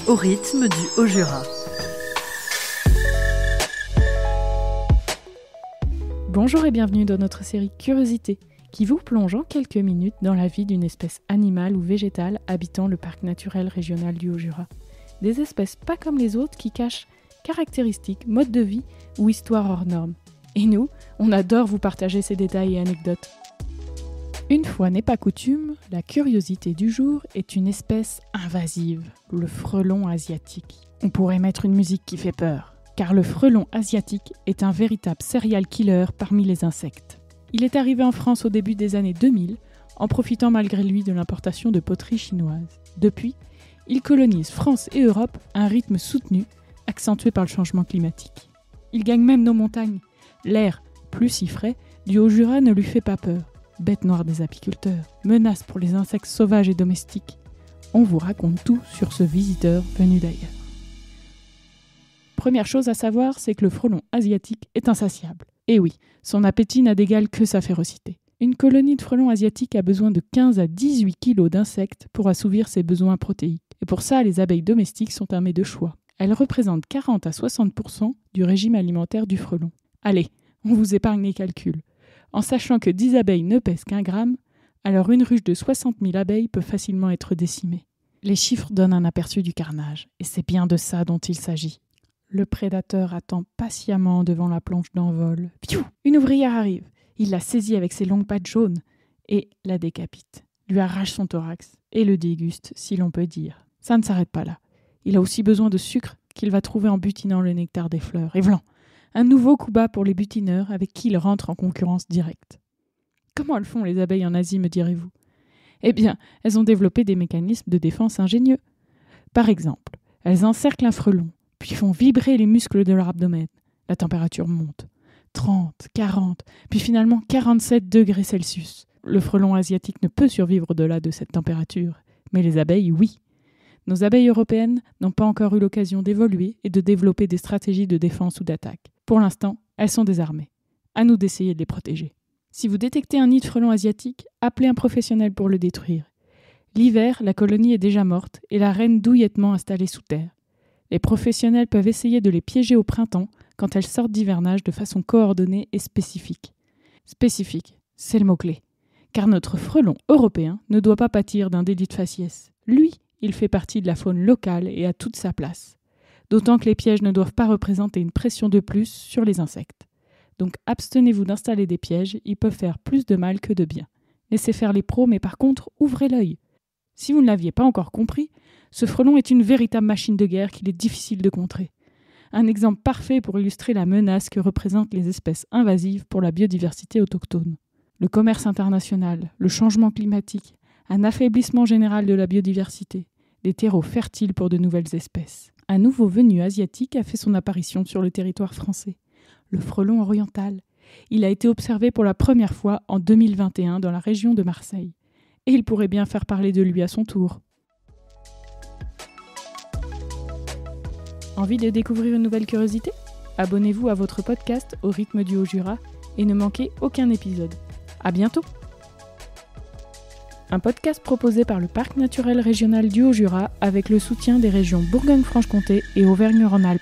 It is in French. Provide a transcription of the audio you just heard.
au rythme du Haut-Jura. Bonjour et bienvenue dans notre série Curiosité, qui vous plonge en quelques minutes dans la vie d'une espèce animale ou végétale habitant le parc naturel régional du Haut-Jura. Des espèces pas comme les autres qui cachent caractéristiques, modes de vie ou histoires hors normes. Et nous, on adore vous partager ces détails et anecdotes. Une fois n'est pas coutume, la curiosité du jour est une espèce invasive, le frelon asiatique. On pourrait mettre une musique qui fait peur, car le frelon asiatique est un véritable serial killer parmi les insectes. Il est arrivé en France au début des années 2000, en profitant malgré lui de l'importation de poteries chinoises. Depuis, il colonise France et Europe à un rythme soutenu, accentué par le changement climatique. Il gagne même nos montagnes. L'air, plus si frais, du Haut-Jura ne lui fait pas peur. Bête noire des apiculteurs, menace pour les insectes sauvages et domestiques. On vous raconte tout sur ce visiteur venu d'ailleurs. Première chose à savoir, c'est que le frelon asiatique est insatiable. Et oui, son appétit n'a d'égal que sa férocité. Une colonie de frelons asiatiques a besoin de 15 à 18 kg d'insectes pour assouvir ses besoins protéiques. Et pour ça, les abeilles domestiques sont un mets de choix. Elles représentent 40 à 60% du régime alimentaire du frelon. Allez, on vous épargne les calculs. En sachant que 10 abeilles ne pèsent qu'un gramme, alors une ruche de 60 000 abeilles peut facilement être décimée. Les chiffres donnent un aperçu du carnage, et c'est bien de ça dont il s'agit. Le prédateur attend patiemment devant la planche d'envol. Piou ! Une ouvrière arrive. Il la saisit avec ses longues pattes jaunes et la décapite, lui arrache son thorax et le déguste, si l'on peut dire. Ça ne s'arrête pas là. Il a aussi besoin de sucre qu'il va trouver en butinant le nectar des fleurs. Et vlan, un nouveau coup bas pour les butineurs avec qui il rentre en concurrence directe. Comment elles font les abeilles en Asie, me direz-vous ? Eh bien, elles ont développé des mécanismes de défense ingénieux. Par exemple, elles encerclent un frelon, puis font vibrer les muscles de leur abdomen. La température monte. 30, 40, puis finalement 47 degrés Celsius. Le frelon asiatique ne peut survivre au-delà de cette température, mais les abeilles, oui. Nos abeilles européennes n'ont pas encore eu l'occasion d'évoluer et de développer des stratégies de défense ou d'attaque. Pour l'instant, elles sont désarmées. À nous d'essayer de les protéger. Si vous détectez un nid de frelon asiatique, appelez un professionnel pour le détruire. L'hiver, la colonie est déjà morte et la reine douillettement installée sous terre. Les professionnels peuvent essayer de les piéger au printemps quand elles sortent d'hivernage de façon coordonnée et spécifique. Spécifique, c'est le mot-clé. Car notre frelon européen ne doit pas pâtir d'un délit de faciès. Lui, il fait partie de la faune locale et a toute sa place. D'autant que les pièges ne doivent pas représenter une pression de plus sur les insectes. Donc abstenez-vous d'installer des pièges, ils peuvent faire plus de mal que de bien. Laissez faire les pros, mais par contre, ouvrez l'œil. Si vous ne l'aviez pas encore compris, ce frelon est une véritable machine de guerre qu'il est difficile de contrer. Un exemple parfait pour illustrer la menace que représentent les espèces invasives pour la biodiversité autochtone. Le commerce international, le changement climatique, un affaiblissement général de la biodiversité, des terreaux fertiles pour de nouvelles espèces. Un nouveau venu asiatique a fait son apparition sur le territoire français, le frelon oriental. Il a été observé pour la première fois en 2021 dans la région de Marseille. Et il pourrait bien faire parler de lui à son tour. Envie de découvrir une nouvelle curiosité ? Abonnez-vous à votre podcast au rythme du Haut-Jura et ne manquez aucun épisode. À bientôt ! Un podcast proposé par le Parc naturel régional du Haut-Jura avec le soutien des régions Bourgogne-Franche-Comté et Auvergne-Rhône-Alpes.